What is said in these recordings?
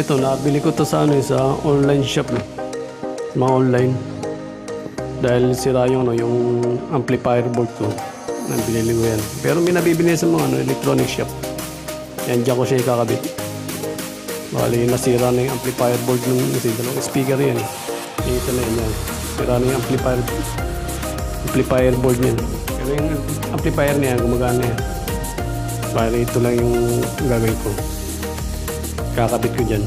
Ito, nabili ko to sa sa online shop, mga online. Dahil sira yung amplifier board ko. Nabili ko yan. Pero may nabibili sa mga electronic shop. Yan, dyan ko siya ikakabit. Bali, nasira na yung amplifier board ng dalawang speaker yan. Ito na yan. Sira na yung amplifier board yan. Pero yung amplifier niya, gumagana yan. Bali, ito lang yung gagawin ko. Kakabit ko dyan.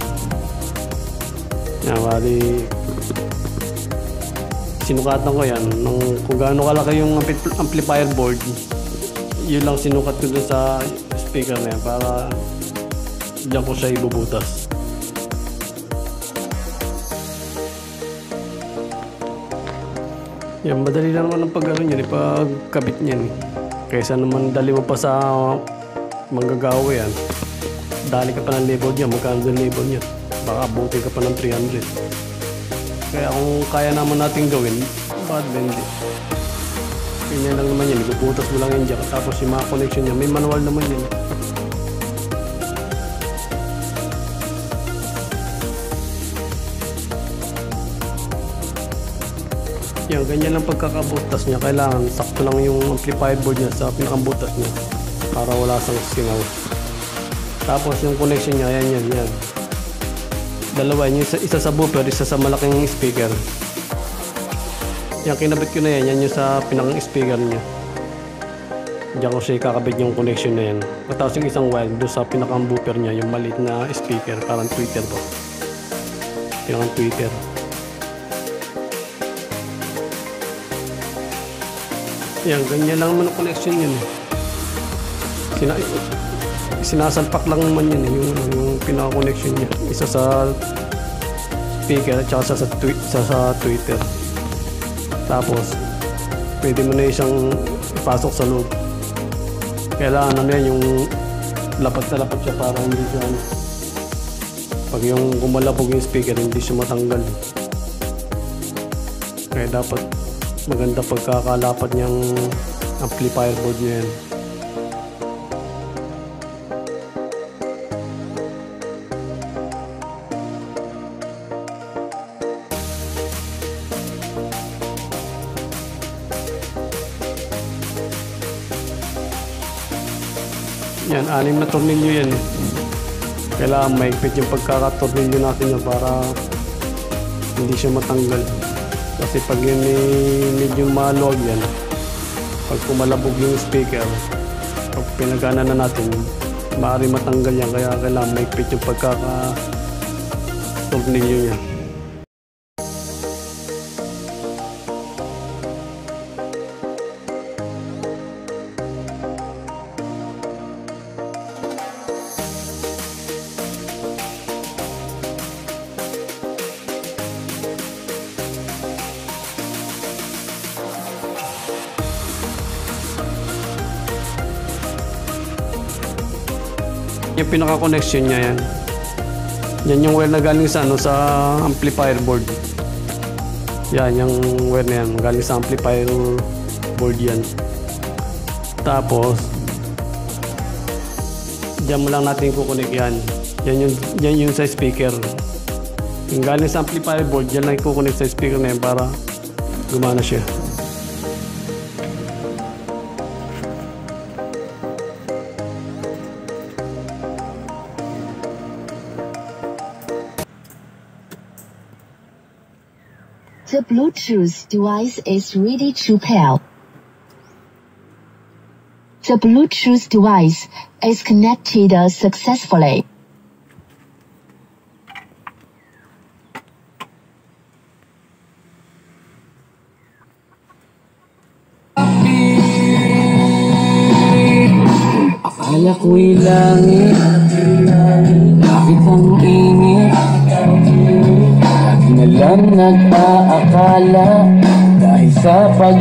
Yan, bali, sinukatan ko yan kung gaano kalaki yung amplifier board. Yun lang sinukat ko dun sa speaker na yan para diyan ko siya ibubutas. Yan, madali lang naman ang pag-ano yan, ipagkabit niyan. Kaysa naman dali mo pa sa manggagawa yan. Dali ka pa ng label niya, magkano yung label niya. Baka abutin ka pa ng 300. Kaya kung kaya naman natin gawin, bakit ba hindi? Ganyan lang naman yan, ibubutas mo lang yung jack. Tapos yung mga connection niya, may manual naman yan. Yan, ganyan lang pagkakabutas niya. Kailangan sakto lang yung amplifier board niya sa pinakabutas niya para wala sang singaw. Tapos yung connection niya, yan. Dalawa, yung isa sa buffer, isa sa malaking speaker. Yan, kinabit ko na yan. Yan yung sa pinakang speaker niya. Diyan ko siya ikakabit yung connection na yan. Tapos yung isang wire doon sa pinakang buffer niya, yung maliit na speaker, parang tweeter po. Pinakang tweeter. Yan, ganyan lang naman ang connection yun. Sinasalpak lang naman yun, yung pinaka-connection niya. Isa sa speaker at saka sa Twitter. Tapos, pwede mo na isang ipasok sa loob. Kailangan na yan, yung lapat na lapat siya para hindi siya, pag yung kumalabog yung speaker, hindi siya matanggal. Kaya dapat maganda pagkakalapat niyang amplifier board niya yan. Yan, 6 na tornilyo yan. Kailangan maigpit yung pagkakatornilyo natin yan para hindi siya matanggal. Kasi pag yun medyo maluwag yan, pag kumalabog yung speaker, pag pinagana na natin, maaari matanggal yan. Kaya kailangan maigpit yung pagkakatornilyo yan. Yung pinaka-connection niya yan. Yan yung wire na galing sa amplifier board. Yan, yung wire na yan. Galing sa amplifier board yan. Tapos, dyan mo lang natin kukunik yan. Yan yung sa speaker. Yung galing sa amplifier board, dyan lang kukunik sa speaker na yan para gumana siya. The Bluetooth device is ready to pair. The Bluetooth device is connected successfully. Akala ko'y langit, bakit ang init? Lagi na lang nag-aakala dahil sa pag